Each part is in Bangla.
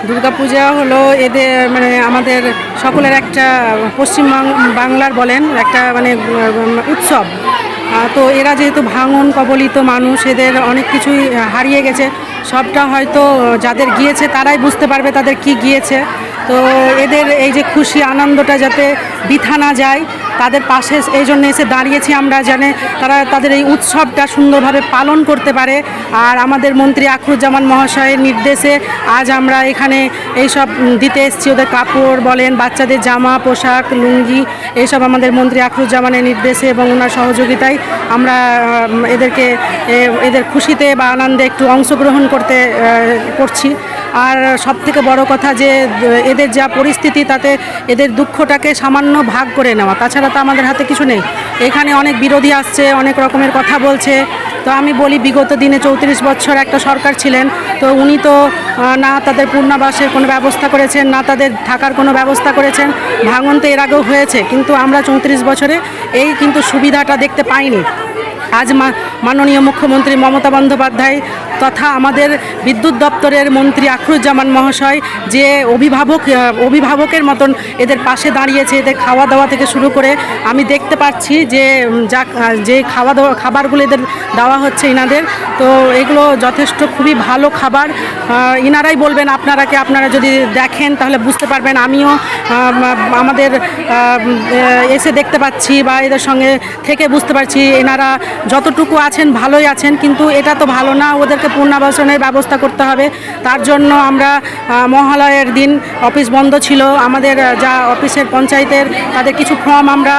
দুর্গাপূজা হলো এদের মানে আমাদের সকলের একটা পশ্চিম বাংলার বলেন একটা মানে উৎসব। তো এরা যেহেতু ভাঙন কবলিত মানুষ, এদের অনেক কিছুই হারিয়ে গেছে। সবটা হয়তো যাদের গিয়েছে তারাই বুঝতে পারবে তাদের কি গিয়েছে। তো এদের এই যে খুশি আনন্দটা যাতে বৃথা না যায়, তাদের পাশে এই জন্য এসে দাঁড়িয়েছি আমরা, জানে তারা তাদের এই উৎসবটা সুন্দরভাবে পালন করতে পারে। আর আমাদের মন্ত্রী আখরুজ্জামান মহাশয়ের নির্দেশে আজ আমরা এখানে এইসব দিতে এসেছি। ওদের কাপড় বলেন, বাচ্চাদের জামা পোশাক লুঙ্গি, এইসব আমাদের মন্ত্রী আখরুজ্জামানের নির্দেশে এবং ওনার সহযোগিতায় আমরা এদের খুশিতে বা আনন্দে একটু অংশগ্রহণ করছি। আর সবথেকে বড় কথা যে এদের যা পরিস্থিতি, তাতে এদের দুঃখটাকে সামান্য ভাগ করে নেওয়া, তাছাড়া তো আমাদের হাতে কিছু নেই। এখানে অনেক বিরোধী আসছে, অনেক রকমের কথা বলছে। তো আমি বলি, বিগত দিনে 34 বছর একটা সরকার ছিলেন, তো উনি তো না তাদের পূর্ণাবাসের কোনো ব্যবস্থা করেছেন, না তাদের থাকার কোনো ব্যবস্থা করেছেন। ভাঙন তো এর আগেও হয়েছে, কিন্তু আমরা 34 বছরে এই কিন্তু সুবিধাটা দেখতে পাইনি। আজ মাননীয় মুখ্যমন্ত্রী মমতা বন্দ্যোপাধ্যায় তথা আমাদের বিদ্যুৎ দপ্তরের মন্ত্রী আখরুজ্জামান মহাশয় যে অভিভাবকের মতন এদের পাশে দাঁড়িয়েছে। এদের খাওয়া দাওয়া থেকে শুরু করে আমি দেখতে পাচ্ছি যে খাবারগুলো এদের দেওয়া হচ্ছে ইনাদের, তো এগুলো যথেষ্ট খুবই ভালো খাবার। ইনারাই বলবেন, আপনারা যদি দেখেন তাহলে বুঝতে পারবেন। আমিও আমাদের এসে দেখতে পাচ্ছি বা এদের সঙ্গে থেকে বুঝতে পারছি এনারা যতটুকু আছেন ভালোই আছেন, কিন্তু এটা তো ভালো না, ওদেরকে পুনর্বাসনের ব্যবস্থা করতে হবে। তার জন্য আমরা মহালয়ের দিন অফিস বন্ধ ছিল আমাদের, যা অফিসের পঞ্চায়েতের তাদের কিছু ফর্ম আমরা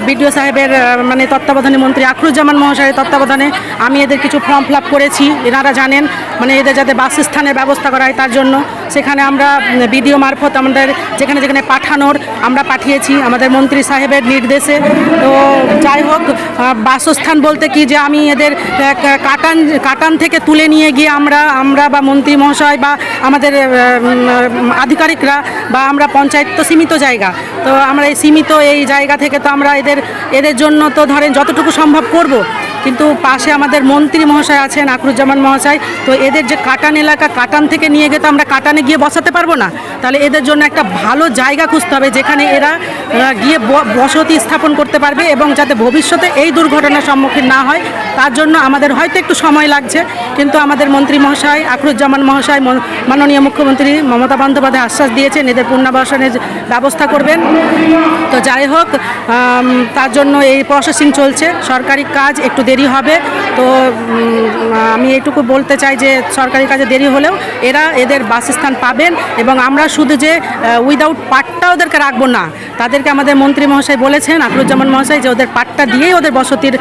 বিডিও সাহেবের মানে তত্ত্বাবধানে মন্ত্রী আখরুজ্জামান মহাশয়ের তত্ত্বাবধানে আমি এদের কিছু ফর্ম ফিল আপ করেছি। এনারা জানেন মানে এদের যাতে বাসস্থানের ব্যবস্থা করা হয়, তার জন্য সেখানে আমরা বিডিও মারফত আমাদের যেখানে যেখানে পাঠানোর আমরা পাঠিয়েছি আমাদের মন্ত্রী সাহেবের নির্দেশে। তো যাই হোক, বাসস্থান বলতে কি, যে আমি এদের কাটান থেকে তুলে নিয়ে গিয়ে আমরা বা মন্ত্রী মহাশয় বা আমাদের আধিকারিকরা বা আমরা পঞ্চায়েত তো সীমিত জায়গা, তো আমরা এই সীমিত এই জায়গা থেকে তো আমরা এদের জন্য তো ধরেন যতটুকু সম্ভব করব। কিন্তু পাশে আমাদের মন্ত্রী মহাশয় আছেন আখরুজ্জামান মহাশয়, তো এদের যে কাটান এলাকা, কাটান থেকে নিয়ে গিয়ে তো আমরা কাটানে গিয়ে বসাতে পারবো না। তাহলে এদের জন্য একটা ভালো জায়গা খুঁজতে হবে যেখানে এরা গিয়ে বসতি স্থাপন করতে পারবে এবং যাতে ভবিষ্যতে এই দুর্ঘটনার সম্মুখীন না হয়। তার জন্য আমাদের হয়তো একটু সময় লাগছে, কিন্তু আমাদের মন্ত্রী মহাশয় আখরুজ্জামান মহাশয় মাননীয় মুখ্যমন্ত্রী মমতা বন্দ্যোপাধ্যায় আশ্বাস দিয়েছেন এদের পুনর্বাসনের ব্যবস্থা করবেন। তো যাই হোক, তার জন্য এই প্রসেসিং চলছে, সরকারি কাজ একটু দেরি হবে। তো আমি এইটুকু বলতে চাই যে সরকারি কাজে দেরি হলেও এদের বাসস্থান পাবেন, এবং আমরা শুধু যে উইদাউট পাট্টা ওদেরকে রাখবো না, তাদেরকে আমাদের মন্ত্রী মহাশয় বলেছেন আখরুজ্জামান মহাশয় যে ওদের পাট্টা দিয়েই ওদের বসতির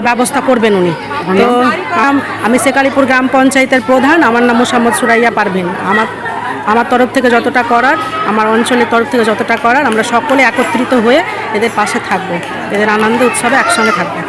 ব্যবস্থা করবেন উনি। তো আমি শেখালিপুর গ্রাম পঞ্চায়েতের প্রধান, আমার নাম মোসাম্মদ সুরাইয়া পারভিন। আমার তরফ থেকে যতটা করার, আমার অঞ্চলের তরফ থেকে যতটা করার, আমরা সকলে একত্রিত হয়ে এদের পাশে থাকবো, এদের আনন্দ উৎসবে একসঙ্গে থাকবো।